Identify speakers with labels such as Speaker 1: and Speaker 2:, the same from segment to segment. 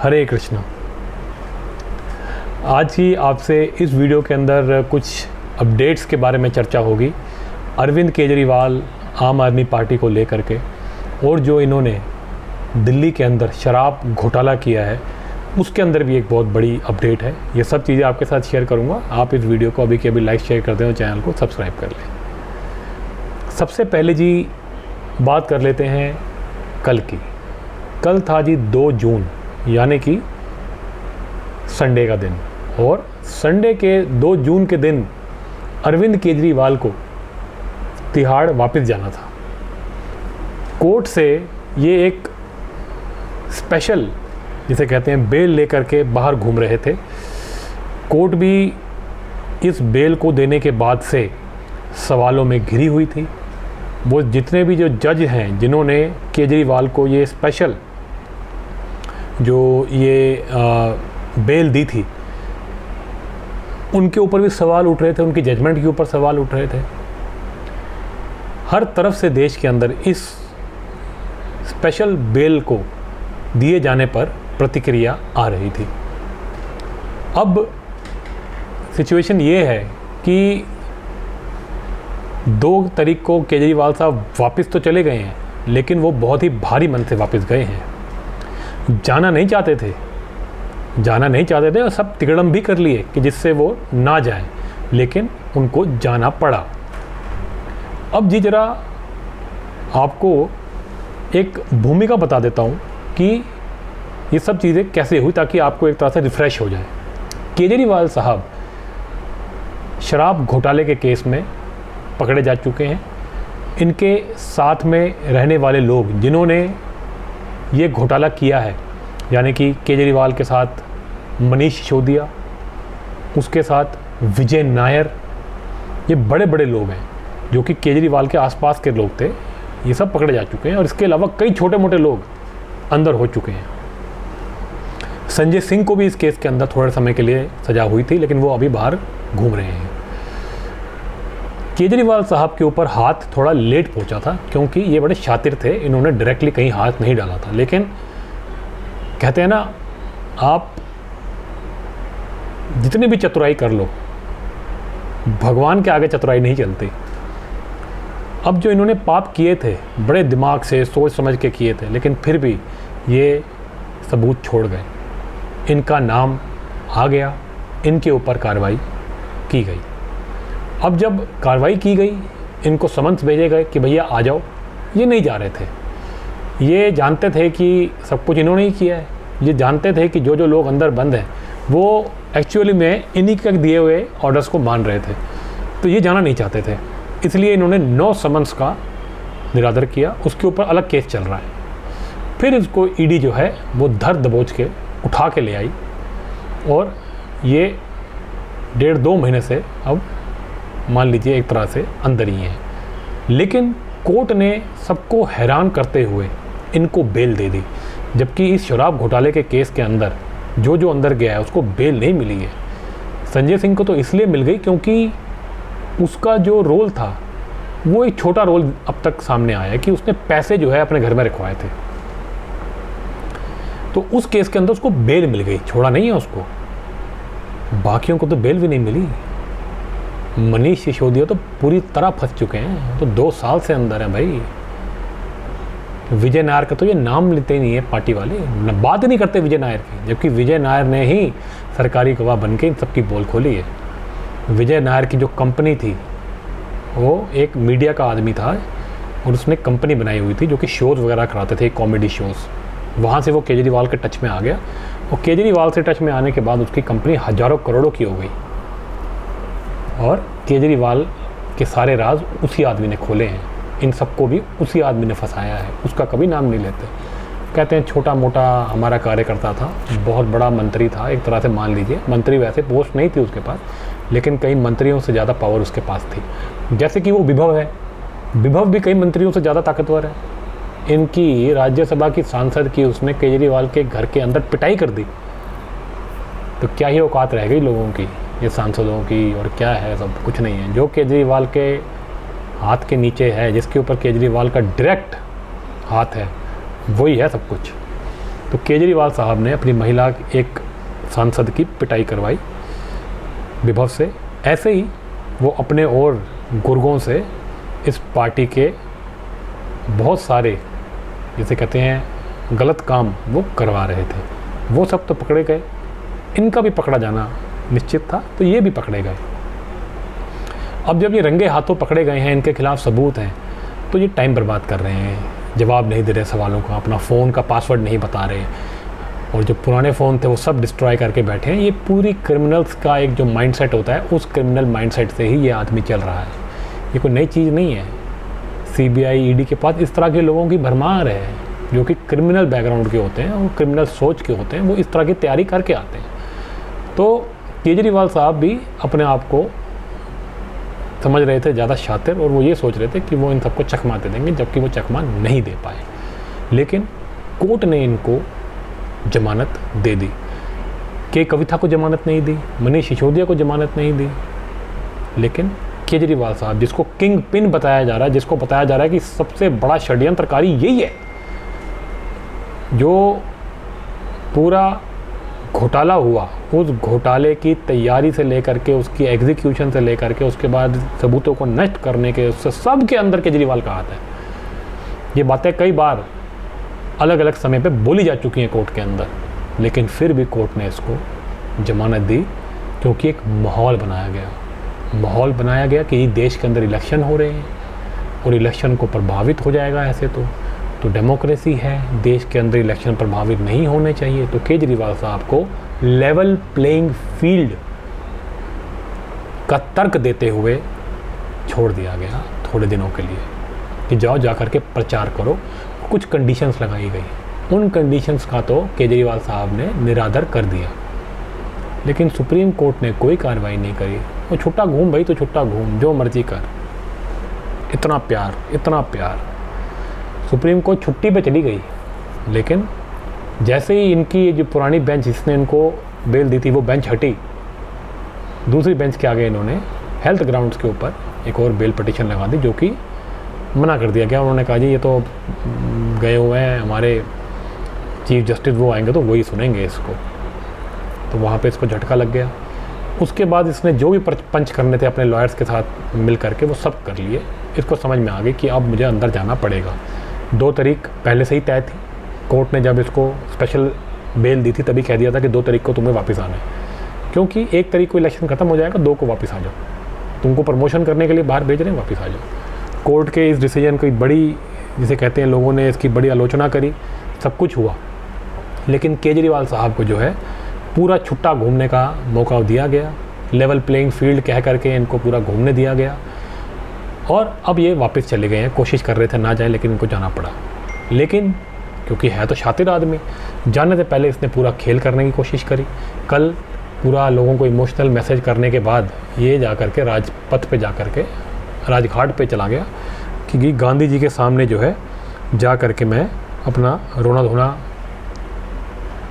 Speaker 1: हरे कृष्णा। आज ही आपसे इस वीडियो के अंदर कुछ अपडेट्स के बारे में चर्चा होगी अरविंद केजरीवाल आम आदमी पार्टी को लेकर के, और जो इन्होंने दिल्ली के अंदर शराब घोटाला किया है उसके अंदर भी एक बहुत बड़ी अपडेट है। ये सब चीज़ें आपके साथ शेयर करूंगा। आप इस वीडियो को अभी के अभी लाइक शेयर कर दें और चैनल को सब्सक्राइब कर लें। सबसे पहले जी बात कर लेते हैं कल की। कल था जी 2 जून यानी कि संडे का दिन, और संडे के 2 जून के दिन अरविंद केजरीवाल को तिहाड़ वापस जाना था। कोर्ट से ये एक स्पेशल, जिसे कहते हैं, बेल लेकर के बाहर घूम रहे थे। कोर्ट भी इस बेल को देने के बाद से सवालों में घिरी हुई थी। वो जितने भी जो जज हैं जिन्होंने केजरीवाल को ये स्पेशल जो ये बेल दी थी, उनके ऊपर भी सवाल उठ रहे थे, उनकी जजमेंट के ऊपर सवाल उठ रहे थे। हर तरफ से देश के अंदर इस स्पेशल बेल को दिए जाने पर प्रतिक्रिया आ रही थी। अब सिचुएशन ये है कि 2 तारीख को केजरीवाल साहब वापस तो चले गए हैं, लेकिन वो बहुत ही भारी मन से वापस गए हैं। जाना नहीं चाहते थे और सब तिगड़म भी कर लिए कि जिससे वो ना जाएं, लेकिन उनको जाना पड़ा। अब जी जरा आपको एक भूमिका बता देता हूँ कि ये सब चीज़ें कैसे हुई, ताकि आपको एक तरह से रिफ़्रेश हो जाए। केजरीवाल साहब शराब घोटाले के केस में पकड़े जा चुके हैं। इनके साथ में रहने वाले लोग जिन्होंने ये घोटाला किया है, यानी कि केजरीवाल के साथ मनीष सिसोदिया, उसके साथ विजय नायर, ये बड़े बड़े लोग हैं जो कि केजरीवाल के आसपास के लोग थे। ये सब पकड़े जा चुके हैं और इसके अलावा कई छोटे मोटे लोग अंदर हो चुके हैं। संजय सिंह को भी इस केस के अंदर थोड़े समय के लिए सजा हुई थी, लेकिन वो अभी बाहर घूम रहे हैं। केजरीवाल साहब के ऊपर हाथ थोड़ा लेट पहुंचा था, क्योंकि ये बड़े शातिर थे, इन्होंने डायरेक्टली कहीं हाथ नहीं डाला था। लेकिन कहते हैं ना, आप जितनी भी चतुराई कर लो, भगवान के आगे चतुराई नहीं चलती। अब जो इन्होंने पाप किए थे, बड़े दिमाग से सोच समझ के किए थे, लेकिन फिर भी ये सबूत छोड़ गए। इनका नाम आ गया, इनके ऊपर कार्रवाई की गई। अब जब कार्रवाई की गई, इनको समन्स भेजे गए कि भैया आ जाओ। ये नहीं जा रहे थे। ये जानते थे कि सब कुछ इन्होंने ही किया है। ये जानते थे कि जो जो लोग अंदर बंद हैं वो एक्चुअली में इन्हीं के दिए हुए ऑर्डर्स को मान रहे थे, तो ये जाना नहीं चाहते थे। इसलिए इन्होंने 9 समन्स का निरादर किया। उसके ऊपर अलग केस चल रहा है। फिर इसको ईडी जो है वो धर दबोच के उठा के ले आई, और ये 1.5-2 महीने से अब मान लीजिए एक तरह से अंदर ही है। लेकिन कोर्ट ने सबको हैरान करते हुए इनको बेल दे दी, जबकि इस शराब घोटाले के केस के अंदर जो जो अंदर गया है उसको बेल नहीं मिली है। संजय सिंह को तो इसलिए मिल गई क्योंकि उसका जो रोल था वो एक छोटा रोल अब तक सामने आया है कि उसने पैसे जो है अपने घर में रखवाए थे, तो उस केस के अंदर उसको बेल मिल गई, छोड़ा नहीं है उसको। बाकियों को तो बेल भी नहीं मिली। मनीष सिसोदिया तो पूरी तरह फंस चुके हैं, तो 2 साल से अंदर है भाई। विजय नायर का तो ये नाम लेते ही नहीं है पार्टी वाले, बात ही नहीं करते विजय नायर की, जबकि विजय नायर ने ही सरकारी गवाह बन के इन सबकी बोल खोली है। विजय नायर की जो कंपनी थी, वो एक मीडिया का आदमी था और उसने कंपनी बनाई हुई थी जो कि शोज़ वगैरह कराते थे, कॉमेडी शोज़। वहाँ से वो केजरीवाल के टच में आ गया, और केजरीवाल से टच में आने के बाद उसकी कंपनी हज़ारों करोड़ों की हो गई, और केजरीवाल के सारे राज उसी आदमी ने खोले हैं। इन सबको भी उसी आदमी ने फंसाया है, उसका कभी नाम नहीं लेते। कहते हैं छोटा मोटा हमारा कार्यकर्ता था, बहुत बड़ा मंत्री था, एक तरह से मान लीजिए। मंत्री वैसे पोस्ट नहीं थी उसके पास, लेकिन कई मंत्रियों से ज़्यादा पावर उसके पास थी। जैसे कि वो विभव है, विभव भी कई मंत्रियों से ज़्यादा ताकतवर है। इनकी राज्यसभा की सांसद की उसने केजरीवाल के घर के अंदर पिटाई कर दी, तो क्या ही औकात रह गई लोगों की, ये सांसदों की, और क्या है, सब कुछ नहीं है। जो केजरीवाल के हाथ के नीचे है, जिसके ऊपर केजरीवाल का डायरेक्ट हाथ है, वही है सब कुछ। तो केजरीवाल साहब ने अपनी महिला एक सांसद की पिटाई करवाई विभव से। ऐसे ही वो अपने और गुर्गों से इस पार्टी के बहुत सारे जिसे कहते हैं गलत काम वो करवा रहे थे। वो सब तो पकड़े गए, इनका भी पकड़ा जाना निश्चित था, तो ये भी पकड़े गए। अब जब ये रंगे हाथों पकड़े गए हैं, इनके खिलाफ सबूत हैं, तो ये टाइम बर्बाद कर रहे हैं, जवाब नहीं दे रहे सवालों का, अपना फ़ोन का पासवर्ड नहीं बता रहे, और जो पुराने फ़ोन थे वो सब डिस्ट्रॉय करके बैठे हैं। ये पूरी क्रिमिनल्स का एक जो माइंडसेट होता है, उस क्रिमिनल माइंडसेट से ही ये आदमी चल रहा है। ये कोई नई चीज़ नहीं है। CBI ED के पास इस तरह के लोगों की भरमार है जो कि क्रिमिनल बैकग्राउंड के होते हैं और क्रिमिनल सोच के होते हैं, वो इस तरह की तैयारी करके आते हैं। तो केजरीवाल साहब भी अपने आप को समझ रहे थे ज़्यादा शातिर, और वो ये सोच रहे थे कि वो इन सबको चकमा दे देंगे, जबकि वो चकमा नहीं दे पाए। लेकिन कोर्ट ने इनको जमानत दे दी। के कविता को जमानत नहीं दी, मनीष सिसोदिया को जमानत नहीं दी, लेकिन केजरीवाल साहब, जिसको किंग पिन बताया जा रहा है, जिसको बताया जा रहा है कि सबसे बड़ा षड्यंत्रकारी यही है, जो पूरा घोटाला हुआ, उस घोटाले की तैयारी से लेकर के उसकी एग्जीक्यूशन से लेकर के उसके बाद सबूतों को नष्ट करने के, उससे सब के अंदर केजरीवाल का हाथ है। ये बातें कई बार अलग अलग समय पे बोली जा चुकी हैं कोर्ट के अंदर, लेकिन फिर भी कोर्ट ने इसको जमानत दी, क्योंकि एक माहौल बनाया गया कि देश के अंदर इलेक्शन हो रहे हैं और इलेक्शन को प्रभावित हो जाएगा ऐसे तो डेमोक्रेसी है, देश के अंदर इलेक्शन प्रभावित नहीं होने चाहिए। तो केजरीवाल साहब को लेवल प्लेइंग फील्ड का तर्क देते हुए छोड़ दिया गया थोड़े दिनों के लिए कि जाओ जाकर के प्रचार करो। कुछ कंडीशंस लगाई गई, उन कंडीशंस का तो केजरीवाल साहब ने निरादर कर दिया, लेकिन सुप्रीम कोर्ट ने कोई कार्रवाई नहीं करी। वो छुट्टा घूम भाई, तो छुट्टा घूम, जो मर्जी कर, इतना प्यार। सुप्रीम कोर्ट छुट्टी पे चली गई, लेकिन जैसे ही इनकी जो पुरानी बेंच जिसने इनको बेल दी थी वो बेंच हटी, दूसरी बेंच के आगे इन्होंने हेल्थ ग्राउंड्स के ऊपर एक और बेल पिटीशन लगा दी, जो कि मना कर दिया गया। उन्होंने कहा जी ये तो गए हुए हैं हमारे चीफ जस्टिस, वो आएंगे तो वही सुनेंगे इसको। तो वहाँ पे इसको झटका लग गया। उसके बाद इसने जो भी पंच करने थे अपने लॉयर्स के साथ मिल करके वो सब कर लिए। इसको समझ में आ गई कि अब मुझे अंदर जाना पड़ेगा। 2 तारीख पहले से ही तय थी। कोर्ट ने जब इसको स्पेशल बेल दी थी तभी कह दिया था कि 2 तारीख को तुम्हें वापस आना है, क्योंकि 1 तारीख को इलेक्शन ख़त्म हो जाएगा, 2 को वापस आ जाओ, तुमको प्रमोशन करने के लिए बाहर भेज रहे हैं, वापस आ जाओ। कोर्ट के इस डिसीजन की बड़ी, जिसे कहते हैं, लोगों ने इसकी बड़ी आलोचना करी, सब कुछ हुआ, लेकिन केजरीवाल साहब को जो है पूरा छुट्टा घूमने का मौका दिया गया। लेवल प्लेइंग फील्ड कह करके इनको पूरा घूमने दिया गया, और अब ये वापस चले गए हैं। कोशिश कर रहे थे ना जाए, लेकिन इनको जाना पड़ा। लेकिन क्योंकि है तो शातिर आदमी, जाने से पहले इसने पूरा खेल करने की कोशिश करी। कल पूरा लोगों को इमोशनल मैसेज करने के बाद ये जा कर के राजपथ पे जा कर के, राजघाट पे चला गया कि गांधी जी के सामने जो है जा कर के मैं अपना रोना धोना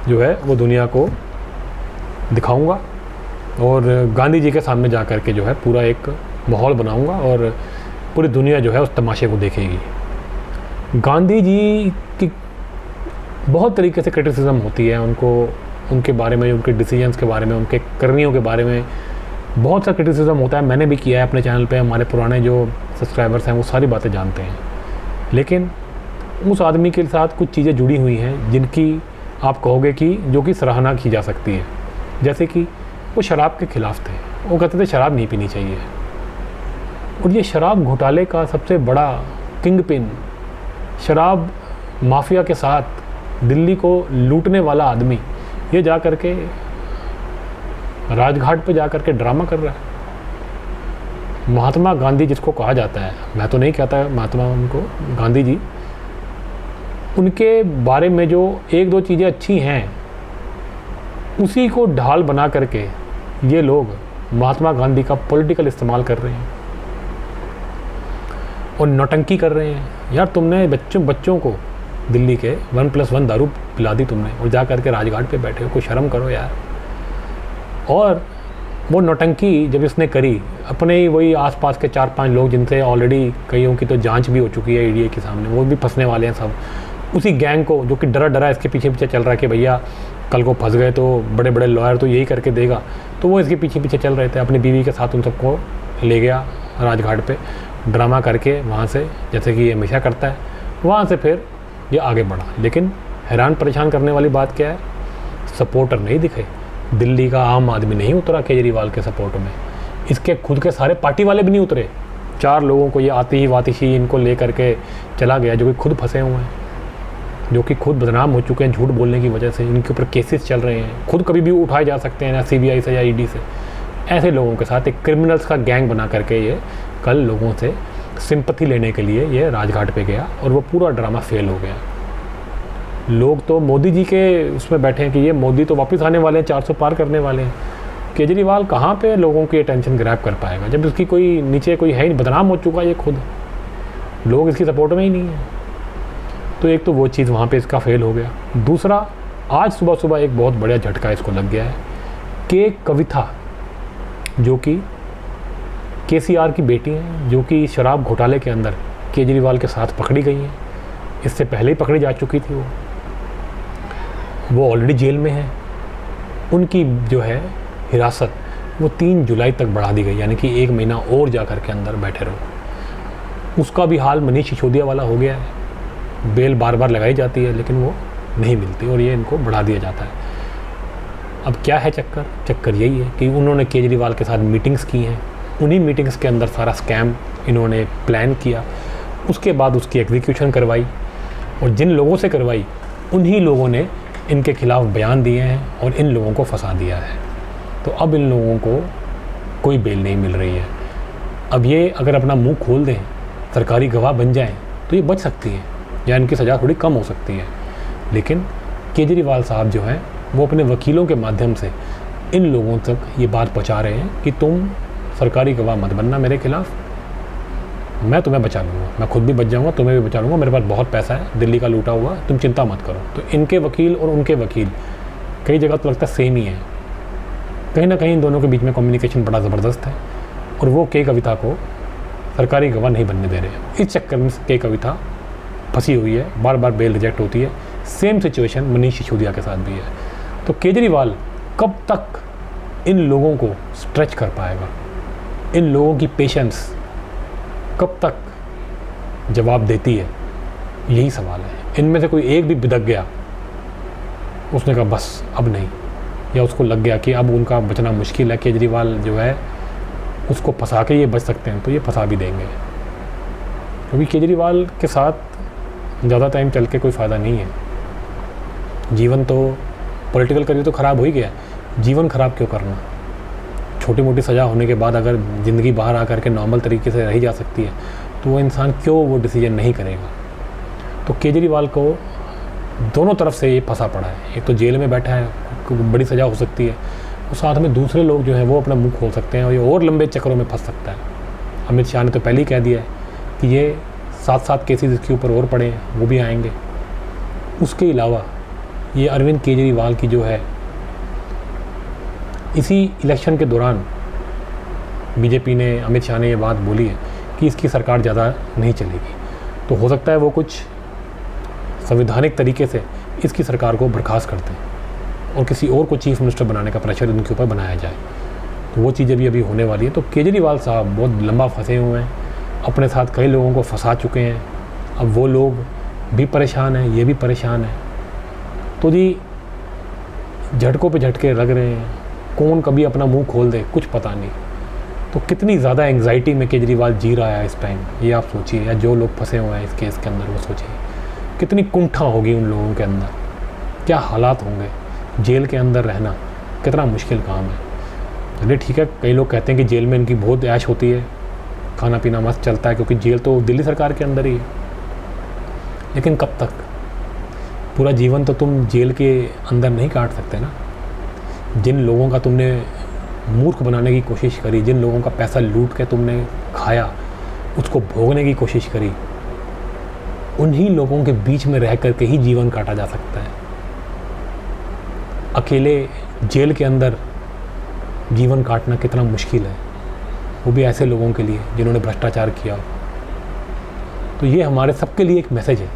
Speaker 1: जो है वो दुनिया को दिखाऊंगा, और गांधी जी के सामने जा कर के जो है पूरा एक माहौल बनाऊंगा, और पूरी दुनिया जो है उस तमाशे को देखेगी। गांधी जी की बहुत तरीके से क्रिटिसिज्म होती है, उनको उनके बारे में, उनके डिसीजंस के बारे में, उनके करनियों के बारे में बहुत सा क्रिटिसिज्म होता है। मैंने भी किया है अपने चैनल पे, हमारे पुराने जो सब्सक्राइबर्स हैं वो सारी बातें जानते हैं। लेकिन उस आदमी के साथ कुछ चीज़ें जुड़ी हुई हैं जिनकी आप कहोगे कि जो कि सराहना की जा सकती है। जैसे कि वो शराब के ख़िलाफ़ थे, वो कहते थे शराब नहीं पीनी चाहिए, और ये शराब घोटाले का सबसे बड़ा किंग पिन, शराब माफिया के साथ दिल्ली को लूटने वाला आदमी, ये जा कर के राजघाट पे जा कर के ड्रामा कर रहा है। महात्मा गांधी जिसको कहा जाता है, मैं तो नहीं कहता महात्मा उनको, गांधी जी, उनके बारे में जो 1-2 चीज़ें अच्छी हैं उसी को ढाल बना करके ये लोग महात्मा गांधी का पॉलिटिकल इस्तेमाल कर रहे हैं और नौटंकी कर रहे हैं। यार तुमने बच्चों को दिल्ली के 1+1 दारू पिला दी तुमने, और जा करके राजघाट पे बैठे हो, कोई शर्म करो यार। और वो नौटंकी जब इसने करी, अपने ही वही आसपास के 4-5 लोग जिनसे ऑलरेडी कईयों की तो जांच भी हो चुकी है ईडी के सामने, वो भी फंसने वाले हैं सब, उसी गैंग को जो कि डरा डरा इसके पीछे पीछे चल रहा है कि भैया कल को फंस गए तो बड़े बड़े लॉयर तो यही करके देगा, तो वो इसके पीछे पीछे चल रहे थे। अपनी बीवी के साथ उन सबको ले गया राजघाट पे, ड्रामा करके वहाँ से, जैसे कि ये हमेशा करता है, वहाँ से फिर ये आगे बढ़ा। लेकिन हैरान परेशान करने वाली बात क्या है, सपोर्टर नहीं दिखे। दिल्ली का आम आदमी नहीं उतरा केजरीवाल के सपोर्ट में, इसके खुद के सारे पार्टी वाले भी नहीं उतरे। 4 लोगों को ये आतिशी वातिशी इनको ले करके चला गया, जो कि खुद फंसे हुए हैं, जो कि खुद बदनाम हो चुके हैं झूठ बोलने की वजह से। इनके ऊपर केसेस चल रहे हैं, खुद कभी भी उठाए जा सकते हैं ना CBI से या ED से। ऐसे लोगों के साथ एक क्रिमिनल्स का गैंग बना करके ये कल लोगों से सिंपैथी लेने के लिए ये राजघाट पे गया और वो पूरा ड्रामा फेल हो गया। लोग तो मोदी जी के उसमें बैठे हैं कि ये मोदी तो वापस आने वाले हैं, 400 पार करने वाले हैं। केजरीवाल कहाँ पे लोगों की अटेंशन ग्रैब कर पाएगा जब इसकी कोई नीचे कोई है ही नहीं, बदनाम हो चुका है ये खुद, लोग इसकी सपोर्ट में ही नहीं है। तो एक तो वो चीज़ वहाँ पे इसका फेल हो गया। दूसरा, आज सुबह सुबह एक बहुत बड़ा झटका इसको लग गया है कि कविता, जो कि KCR की बेटी हैं, जो कि शराब घोटाले के अंदर केजरीवाल के साथ पकड़ी गई हैं, इससे पहले ही पकड़ी जा चुकी थी वो ऑलरेडी जेल में है। उनकी जो है हिरासत वो 3 जुलाई तक बढ़ा दी गई, यानी कि 1 महीना और जा कर के अंदर बैठे रहो। उसका भी हाल मनीष सिसोदिया वाला हो गया है, बेल बार बार लगाई जाती है लेकिन वो नहीं मिलती और ये इनको बढ़ा दिया जाता है। अब क्या है चक्कर यही है कि उन्होंने केजरीवाल के साथ मीटिंग्स की हैं, उन्हीं मीटिंग्स के अंदर सारा स्कैम इन्होंने प्लान किया, उसके बाद उसकी एग्जीक्यूशन करवाई और जिन लोगों से करवाई उन्हीं लोगों ने इनके खिलाफ बयान दिए हैं और इन लोगों को फंसा दिया है। तो अब इन लोगों को कोई बेल नहीं मिल रही है। अब ये अगर अपना मुंह खोल दें, सरकारी गवाह बन जाएं, तो ये बच सकती है या इनकी सज़ा थोड़ी कम हो सकती है। लेकिन केजरीवाल साहब जो हैं वो अपने वकीलों के माध्यम से इन लोगों तक ये बात पहुंचा रहे हैं कि तुम सरकारी गवाह मत बनना मेरे खिलाफ, मैं तुम्हें बचा लूँगा, मैं खुद भी बच जाऊँगा, तुम्हें भी बचा लूँगा, मेरे पास बहुत पैसा है दिल्ली का लूटा हुआ, तुम चिंता मत करो। तो इनके वकील और उनके वकील कई जगह तो लगता है सेम ही है, कहीं ना कहीं इन दोनों के बीच में कम्युनिकेशन बड़ा ज़बरदस्त है और वो के कविता को सरकारी गवाह नहीं बनने दे रहे हैं। इस चक्कर में के कविता फंसी हुई है, बार बार बेल रिजेक्ट होती है। सेम सिचुएशन मनीष सिसोदिया के साथ भी है। तो केजरीवाल कब तक इन लोगों को स्ट्रेच कर पाएगा, इन लोगों की पेशेंस कब तक जवाब देती है, यही सवाल है। इनमें से कोई एक भी बिदक गया, उसने कहा बस अब नहीं, या उसको लग गया कि अब उनका बचना मुश्किल है, केजरीवाल जो है उसको फंसा के ये बच सकते हैं, तो ये फंसा भी देंगे। क्योंकि केजरीवाल के साथ ज़्यादा टाइम चल के कोई फ़ायदा नहीं है। जीवन तो पॉलिटिकल करियर तो ख़राब हो ही गया, जीवन ख़राब क्यों करना। छोटी मोटी सज़ा होने के बाद अगर ज़िंदगी बाहर आकर के नॉर्मल तरीके से रही जा सकती है तो वो इंसान क्यों वो डिसीजन नहीं करेगा। तो केजरीवाल को दोनों तरफ से ये फंसा पड़ा है। एक तो जेल में बैठा है, बड़ी सज़ा हो सकती है, और साथ में दूसरे लोग जो हैं वो अपना मुंह खोल सकते हैं और ये और लंबे चक्करों में फंस सकता है। अमित शाह ने तो पहले ही कह दिया है कि ये 7 केसेस इसके ऊपर और पड़े हैं, वो भी आएंगे। उसके अलावा ये अरविंद केजरीवाल की जो है, इसी इलेक्शन के दौरान बीजेपी ने, अमित शाह ने ये बात बोली है कि इसकी सरकार ज़्यादा नहीं चलेगी। तो हो सकता है वो कुछ संवैधानिक तरीके से इसकी सरकार को बर्खास्त करते हैं और किसी और को चीफ मिनिस्टर बनाने का प्रेशर उनके ऊपर बनाया जाए। तो वो चीज़ अभी होने वाली है। तो केजरीवाल साहब बहुत लंबा फंसे हुए हैं, अपने साथ कई लोगों को फंसा चुके हैं। अब वो लोग भी परेशान हैं, ये भी परेशान है। तो जी झटकों पे झटके लग रहे हैं, कौन कभी अपना मुंह खोल दे कुछ पता नहीं। तो कितनी ज़्यादा एंग्जाइटी में केजरीवाल जी रहा है इस टाइम, ये आप सोचिए, या जो लोग फंसे हुए हैं इस केस के अंदर वो सोचिए कितनी कुंठा होगी उन लोगों के अंदर, क्या हालात होंगे। जेल के अंदर रहना कितना मुश्किल काम है। चलिए ठीक है, कई लोग कहते हैं कि जेल में इनकी बहुत ऐश होती है, खाना पीना मस्त चलता है, क्योंकि जेल तो दिल्ली सरकार के अंदर ही है। लेकिन कब तक? पूरा जीवन तो तुम जेल के अंदर नहीं काट सकते ना। जिन लोगों का तुमने मूर्ख बनाने की कोशिश करी, जिन लोगों का पैसा लूट के तुमने खाया, उसको भोगने की कोशिश करी, उन्हीं लोगों के बीच में रह करके ही जीवन काटा जा सकता है। अकेले जेल के अंदर जीवन काटना कितना मुश्किल है, वो भी ऐसे लोगों के लिए जिन्होंने भ्रष्टाचार किया। तो ये हमारे सबके लिए एक मैसेज है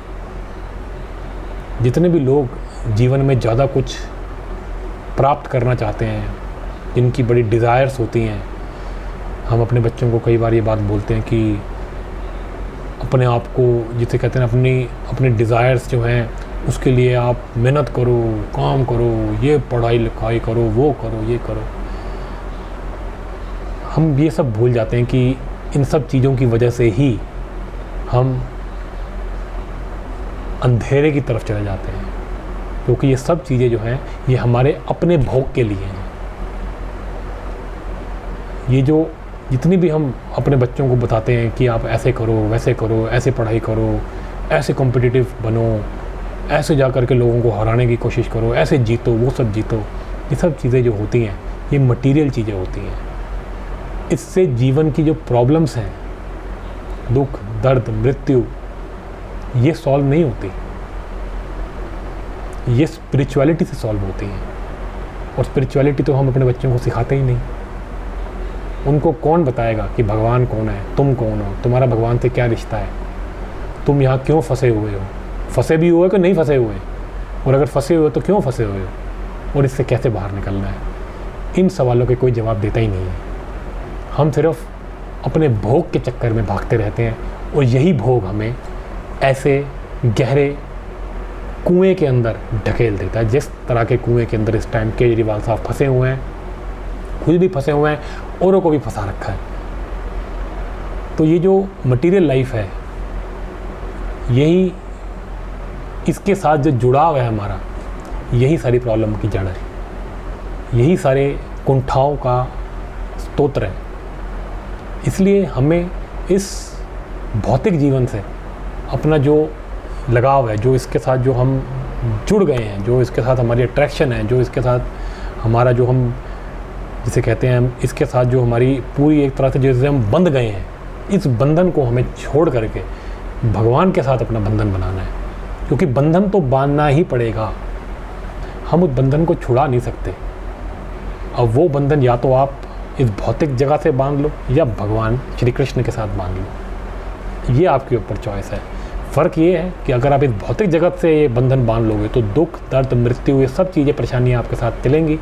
Speaker 1: जितने भी लोग जीवन में ज़्यादा कुछ प्राप्त करना चाहते हैं, जिनकी बड़ी डिज़ायर्स होती हैं, हम अपने बच्चों को कई बार ये बात बोलते हैं कि अपने आप को, जिसे कहते हैं अपनी डिज़ायर्स जो हैं उसके लिए आप मेहनत करो, काम करो, ये पढ़ाई लिखाई करो, वो करो, ये करो। हम ये सब भूल जाते हैं कि इन सब चीज़ों की वजह से ही हम अंधेरे की तरफ चले जाते हैं, क्योंकि ये सब चीज़ें जो हैं ये हमारे अपने भोग के लिए हैं। ये जो जितनी भी हम अपने बच्चों को बताते हैं कि आप ऐसे करो, वैसे करो, ऐसे पढ़ाई करो, ऐसे कॉम्पिटिटिव बनो, ऐसे जा कर के लोगों को हराने की कोशिश करो, ऐसे जीतो, वो सब जीतो, ये सब चीज़ें जो होती हैं ये मटेरियल चीज़ें होती हैं। इससे जीवन की जो प्रॉब्लम्स हैं, दुख, दर्द, मृत्यु, ये सॉल्व नहीं होती, ये स्पिरिचुअलिटी से सॉल्व होती हैं। और स्पिरिचुअलिटी तो हम अपने बच्चों को सिखाते ही नहीं। उनको कौन बताएगा कि भगवान कौन है, तुम कौन हो, तुम्हारा भगवान से क्या रिश्ता है, तुम यहाँ क्यों फंसे हुए हो, फंसे भी हुए कि नहीं फंसे हुए, और अगर फंसे हुए तो क्यों फंसे हुए हो, और इससे कैसे बाहर निकलना है। इन सवालों के कोई जवाब देता ही नहीं है। हम सिर्फ अपने भोग के चक्कर में भागते रहते हैं, और यही भोग हमें ऐसे गहरे कुएं के अंदर ढकेल देता है, जिस तरह के कुएं के अंदर इस टाइम केजरीवाल साहब फंसे हुए हैं, खुद भी फंसे हुए हैं, औरों को भी फंसा रखा है। तो ये जो मटेरियल लाइफ है, यही इसके साथ जो जुड़ाव है हमारा, यही सारी प्रॉब्लम की जड़ है, यही सारे कुंठाओं का स्तोत्र है। इसलिए हमें इस भौतिक जीवन से अपना जो लगाव है, जो इसके साथ जो हम जुड़ गए हैं, जो इसके साथ हमारी अट्रैक्शन है, जो इसके साथ हमारा जो हम जिसे कहते हैं, हम इसके साथ जो हमारी पूरी एक तरह से जैसे हम बंध गए हैं, इस बंधन को हमें छोड़ करके भगवान के साथ अपना बंधन बनाना है। क्योंकि बंधन तो बांधना ही पड़ेगा, हम उस बंधन को छुड़ा नहीं सकते। अब वो बंधन या तो आप इस भौतिक जगह से बांध लो, या भगवान श्री कृष्ण के साथ बांध लो, ये आपके ऊपर चॉइस है। फ़र्क ये है कि अगर आप इस भौतिक जगत से ये बंधन बांध लोगे तो दुख, दर्द, मृत्यु, ये सब चीज़ें, परेशानियाँ आपके साथ चलेंगी।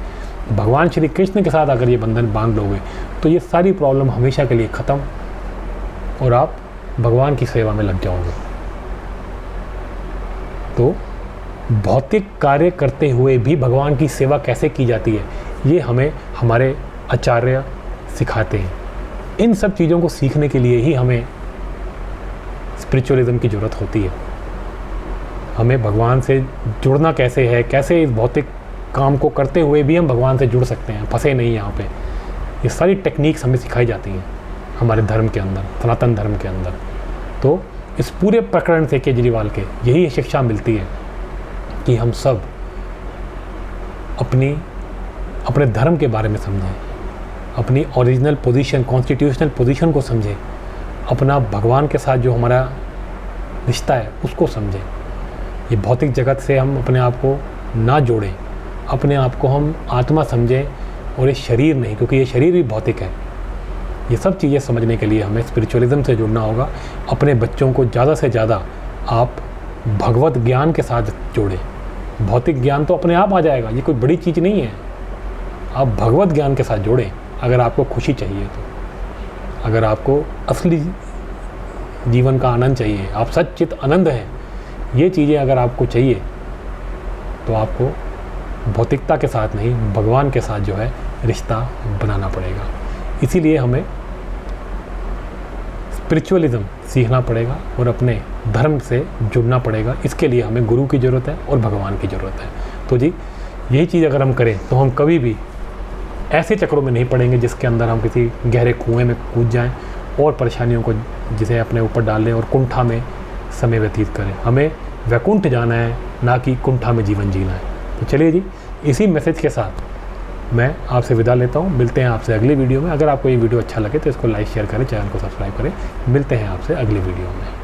Speaker 1: भगवान श्री कृष्ण के साथ अगर ये बंधन बांध लोगे तो ये सारी प्रॉब्लम हमेशा के लिए ख़त्म, और आप भगवान की सेवा में लग जाओगे। तो भौतिक कार्य करते हुए भी भगवान की सेवा कैसे की जाती है, ये हमें हमारे आचार्य सिखाते हैं। इन सब चीज़ों को सीखने के लिए ही हमें स्पिरिचुअलिज्म की ज़रूरत होती है। हमें भगवान से जुड़ना कैसे है, कैसे इस भौतिक काम को करते हुए भी हम भगवान से जुड़ सकते हैं, फंसे नहीं यहाँ पे, ये सारी टेक्निक्स हमें सिखाई जाती हैं हमारे धर्म के अंदर, सनातन धर्म के अंदर। तो इस पूरे प्रकरण से केजरीवाल के यही शिक्षा मिलती है कि हम सब अपने धर्म के बारे में समझें, अपनी ओरिजिनल पोजीशन, कॉन्स्टिट्यूशनल पोजीशन को समझें, अपना भगवान के साथ जो हमारा रिश्ता है उसको समझें। ये भौतिक जगत से हम अपने आप को ना जोड़ें, अपने आप को हम आत्मा समझें, और ये शरीर नहीं, क्योंकि ये शरीर भी भौतिक है। ये सब चीज़ें समझने के लिए हमें स्पिरिचुअलिज्म से जुड़ना होगा। अपने बच्चों को ज़्यादा से ज़्यादा आप भगवत ज्ञान के साथ जोड़ें। भौतिक ज्ञान तो अपने आप आ जाएगा, ये कोई बड़ी चीज़ नहीं है। आप भगवत ज्ञान के साथ जोड़ें अगर आपको खुशी चाहिए तो, अगर आपको असली जीवन का आनंद चाहिए, आप सच्चित आनंद हैं, ये चीज़ें अगर आपको चाहिए तो आपको भौतिकता के साथ नहीं, भगवान के साथ जो है रिश्ता बनाना पड़ेगा। इसीलिए हमें स्पिरिचुअलिज्म सीखना पड़ेगा और अपने धर्म से जुड़ना पड़ेगा। इसके लिए हमें गुरु की ज़रूरत है और भगवान की ज़रूरत है। तो जी यही चीज़ अगर हम करें तो हम कभी भी ऐसे चक्रों में नहीं पड़ेंगे जिसके अंदर हम किसी गहरे कुएं में कूद जाएं और परेशानियों को जिसे अपने ऊपर डाल लें और कुंठा में समय व्यतीत करें। हमें वैकुंठ जाना है, ना कि कुंठा में जीवन जीना है। तो चलिए जी, इसी मैसेज के साथ मैं आपसे विदा लेता हूँ। मिलते हैं आपसे अगली वीडियो में। अगर आपको ये वीडियो अच्छा लगे तो इसको लाइक शेयर करें, चैनल को सब्सक्राइब करें। मिलते हैं आपसे अगली वीडियो में।